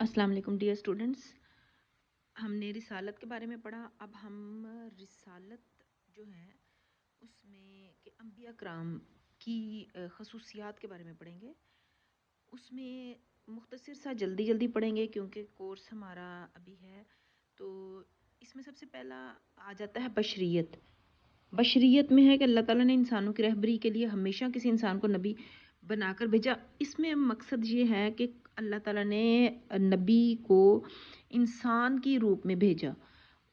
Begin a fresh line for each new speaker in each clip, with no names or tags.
अस्सलाम वालेकुम dear students. हमने रिसालत के बारे में पढ़ा। अब हम रिसालत जो है उसमें के अंबिया कराम की खसूसियात के बारे में पढ़ेंगे। उसमें मुख्तसर सा जल्दी जल्दी पढ़ेंगे क्योंकि कोर्स हमारा अभी है। तो इसमें सबसे पहला आ जाता है बशरियत। बशरियत में है कि अल्लाह ताला ने इंसानों की रहबरी के लिए हमेशा किसी इंसान को नबी बनाकर भेजा। इसमें मकसद ये है कि अल्लाह ताला ने नबी को इंसान की रूप में भेजा।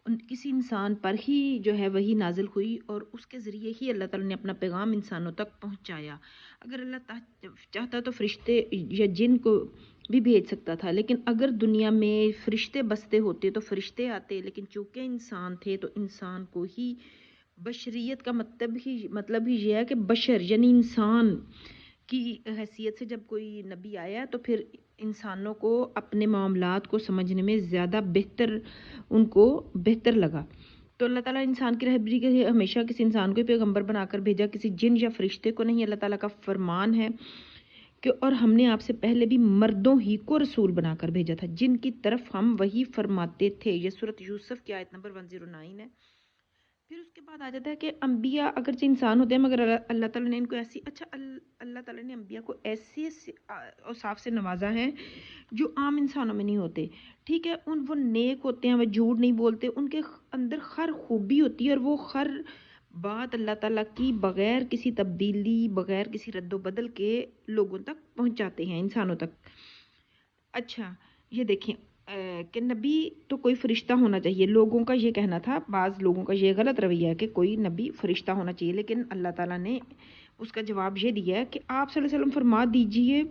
किसी इंसान पर ही जो है वही नाजिल हुई और उसके ज़रिए ही अल्लाह ताला ने अपना पैगाम इंसानों तक पहुंचाया। अगर अल्लाह चाहता तो फरिश्ते या जिन को भी भेज सकता था, लेकिन अगर दुनिया में फरिश्ते बसते होते तो फरिश्ते आते, लेकिन चूंकि इंसान थे तो इंसान को ही बशरियत का मतलब ही ये है कि बशर यानी इंसान की हैसियत से जब कोई नबी आया तो फिर इंसानों को अपने मामलात को समझने में ज़्यादा उनको बेहतर लगा। तो अल्लाह ताला इंसान की रहबरी के लिए हमेशा किसी इंसान को पैगंबर बनाकर भेजा, किसी जिन या फरिश्ते को नहीं। अल्लाह ताला का फरमान है कि और हमने आपसे पहले भी मर्दों ही को रसूल बनाकर भेजा था जिनकी तरफ हम वही फरमाते थे। ये सूरत यूसुफ की आयत नंबर 109 है। फिर उसके बाद आ जाता है कि अंबिया अगरचे इंसान होते हैं मगर अल्लाह ताला ने इनको अल्लाह ताला ने अंबिया को ऐसे औसाफ से नवाजा है जो आम इंसानों में नहीं होते। ठीक है, वो नेक होते हैं, वो झूठ नहीं बोलते, उनके अंदर हर खूबी होती है और वो हर बात अल्लाह ताला की बग़ैर किसी तब्दीली, बग़ैर किसी रद्द-ओ-बदल के लोगों तक पहुंचाते हैं, इंसानों तक। अच्छा, ये देखें कि नबी तो कोई फरिश्ता होना चाहिए। लोगों का ये कहना था, बाज़ लोगों का ये गलत रवैया है कि कोई नबी फरिश्ता होना चाहिए, लेकिन अल्लाह ताला ने उसका जवाब ये दिया है कि आप सल्लल्लाहु अलैहि वसल्लम फरमा दीजिए,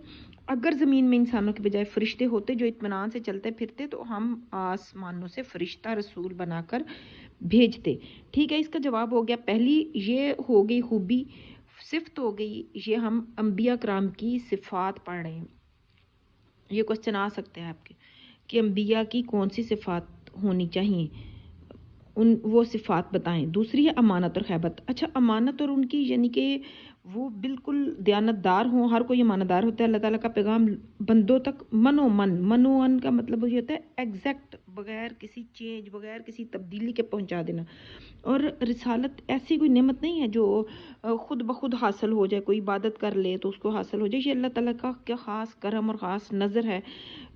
अगर ज़मीन में इंसानों के बजाय फरिश्ते होते जो इत्मीनान से चलते फिरते तो हम आसमानों से फरिश्ता रसूल बनाकर भेजते। ठीक है, इसका जवाब हो गया। पहली ये हो गई खूबी, सिफ़त हो गई। ये हम अंबिया कराम की सिफ़ात पढ़ रहे हैं। ये क्वेश्चन आ सकते हैं आपके कि अंबिया की कौन सी सिफ़ात होनी चाहिए, वो सिफ़ात बताएं। दूसरी है अमानत और खैबत। अच्छा, अमानत और उनकी यानी कि वो बिल्कुल दयानतदार हों। हर कोई ईमानदार होता है। अल्लाह ताला का पैगाम बंदों तक मनोमन का मतलब ये होता है एग्जैक्ट, बगैर किसी चेंज, बगैर किसी तब्दीली के पहुंचा देना। और रिसालत ऐसी कोई नेमत नहीं है जो खुद ब खुद हासिल हो जाए। कोई इबादत कर ले तो उसको हासिल हो जाए। ये अल्लाह ताला का क्या ख़ास करम और ख़ास नज़र है।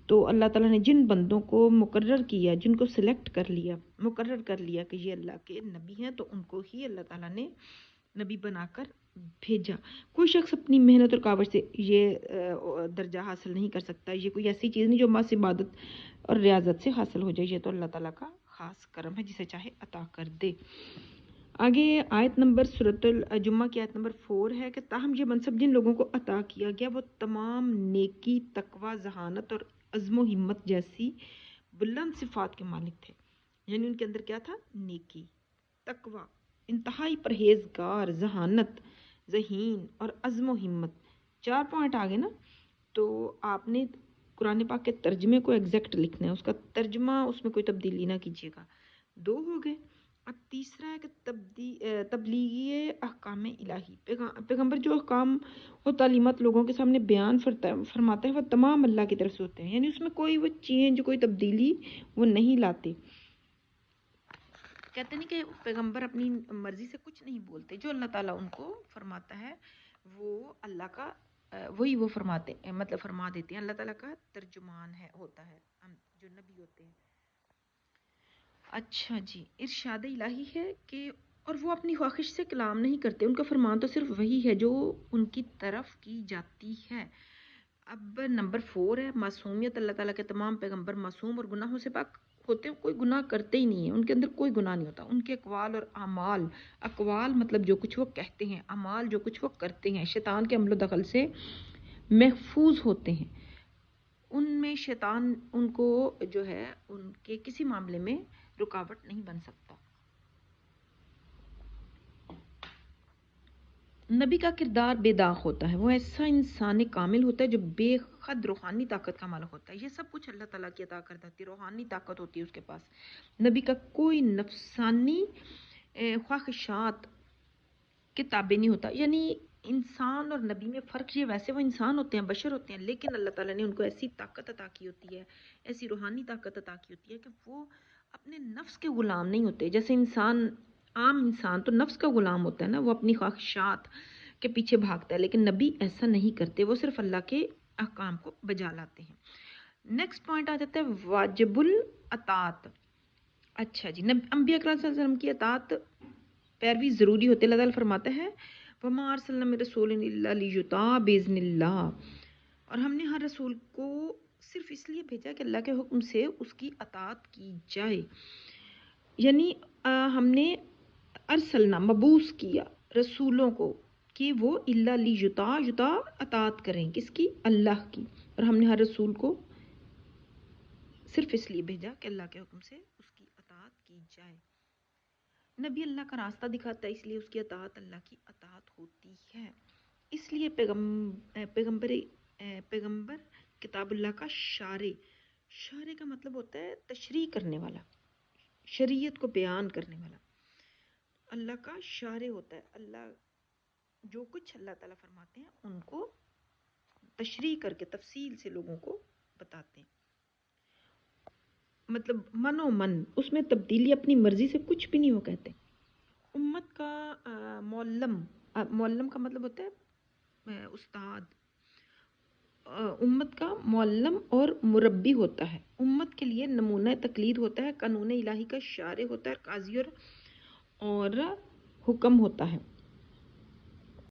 तो अल्लाह ताला ने जिन बंदों को मुकर्रर किया, जिनको सिलेक्ट कर लिया, मुकर्रर कर लिया कि ये अल्लाह के नबी हैं, तो उनको ही अल्लाह ताला ने नबी बनाकर भेजा। कोई शख्स अपनी मेहनत और कावड़ से ये दर्जा हासिल नहीं कर सकता। ये कोई ऐसी चीज़ नहीं जो बस इबादत और रियाजत से हासिल हो जाए। ये तो अल्लाह ताला का ख़ास करम है, जिसे चाहे अता कर दे। आगे आयत नंबर सूरतुल जुम्मा की आयत नंबर 4 है कि ताहम ये मनसब जिन लोगों को अता किया गया वो तमाम नेकी, तकवा, जहानत और अज़्म हिम्मत जैसी बुलंद सिफात के मालिक थे। यानी उनके अंदर क्या था? नेकी, तकवा, इंतहाई परहेजगार, जहानत, जहीन और अज़्म हिम्मत। 4 पॉइंट आ गए ना। तो आपने कुरान पाक के तर्जमे को एग्जैक्ट लिखना है, उसका तर्जमा, उसमें कोई तब्दीली ना कीजिएगा। 2 हो गए। अब तीसरा है कि तबलीगी अहकाम इलाही। पैगंबर जो अहकाम और तालीमत लोगों के सामने बयान फरमाते हैं वह तमाम अल्लाह की तरफ से होते हैं। यानी उसमें कोई वो चेंज, कोई तब्दीली वो नहीं लाते। कहते नहीं कि पैगंबर अपनी मर्जी से कुछ नहीं बोलते। जो अल्लाह ताला उनको फरमाता है वो अल्लाह का वही वो फरमाते मतलब फरमा देते हैं। अल्लाह ताला का तर्जुमान है, होता है हम जो नबी होते हैं। अच्छा जी, इरशाद इलाही है कि और वो अपनी ख्वाहिश से कलाम नहीं करते। उनका फरमान तो सिर्फ वही है जो उनकी तरफ की जाती है। अब नंबर 4 है मासूमियत। अल्लाह ताला के तमाम पैगंबर मासूम और गुनाहों से पाक होते हैं। कोई गुनाह करते ही नहीं है, उनके अंदर कोई गुनाह नहीं होता। उनके अकवाल और अमाल, अकवाल मतलब जो कुछ वो कहते हैं, अमाल जो कुछ वो करते हैं, शैतान के अमलो दखल से महफूज होते हैं। उनमें शैतान उनको जो है उनके किसी मामले में रुकावट नहीं बन सकता। नबी का किरदार बेदाग होता है। वो ऐसा इंसान कामिल होता है जो बेखद रूहानी ताकत का मालिक होता है। ये सब कुछ अल्लाह ताला की अता कर देती है, रूहानी ताकत होती है उसके पास। नबी का कोई नफसानी ख्वाहिशात के ताबे नहीं होता। यानी انسان اور نبی میں فرق یہ، ویسے وہ انسان ہوتے ہیں، بشر ہوتے ہیں، لیکن اللہ تعالیٰ نے ان کو ایسی طاقت عطا کی ہوتی ہے، ایسی روحانی طاقت عطا کی ہوتی ہے کہ وہ اپنے نفس کے غلام نہیں ہوتے. جیسے انسان، عام انسان تو نفس کا غلام ہوتا ہے نا، وہ اپنی خواہشات کے پیچھے بھاگتا ہے، لیکن نبی ایسا نہیں کرتے، وہ صرف اللہ کے احکام کو بجا لاتے ہیں. نیکسٹ پوائنٹ آ جاتا ہے واجب الاطاعت. اچھا جی، انبیاء کرام صلی اللہ علیہ وسلم کی اطاعت پیروی ضروری ہوتی ہے. اللہ تعالیٰ فرماتا ہے وَمَا أَرْسَلْنَا مِن رَسُولٍ إِلَّا لِيُطَاعَ بِإِذْنِ اللَّهِ، اور ہم نے ہر رسول کو صرف اس لیے بھیجا کہ اللہ کے حکم سے اس کی اطاعت کی جائے. یعنی ہم نے ارسلنا مبعوث کیا رسولوں کو کہ وہ الا لیطاع اطاعت کریں، کس کی؟ اللہ کی. اور ہم نے ہر رسول کو صرف اس لیے بھیجا کہ اللہ کے حکم سے اس کی اطاعت کی جائے. نبی اللہ کا راستہ دکھاتا ہے، اس لیے اس کی اطاعت اللہ کی اطاعت ہوتی ہے. اس لیے پیغمبر کتاب اللہ کا شارع کا مطلب ہوتا ہے تشریح کرنے والا، شریعت کو بیان کرنے والا. اللہ کا شارع ہوتا ہے، اللہ جو کچھ اللہ تعالیٰ فرماتے ہیں ان کو تشریح کر کے تفصیل سے لوگوں کو بتاتے ہیں. مطلب من اس میں تبدیلی اپنی مرضی سے کچھ بھی نہیں وہ کہتے. امت کا معلم کا مطلب ہوتا ہے استاد. امت کا معلم اور مربی ہوتا ہے. امت کے لیے نمونہ تقلید ہوتا ہے، قانون الہی کا شارع ہوتا ہے، قاضی اور حکم ہوتا ہے.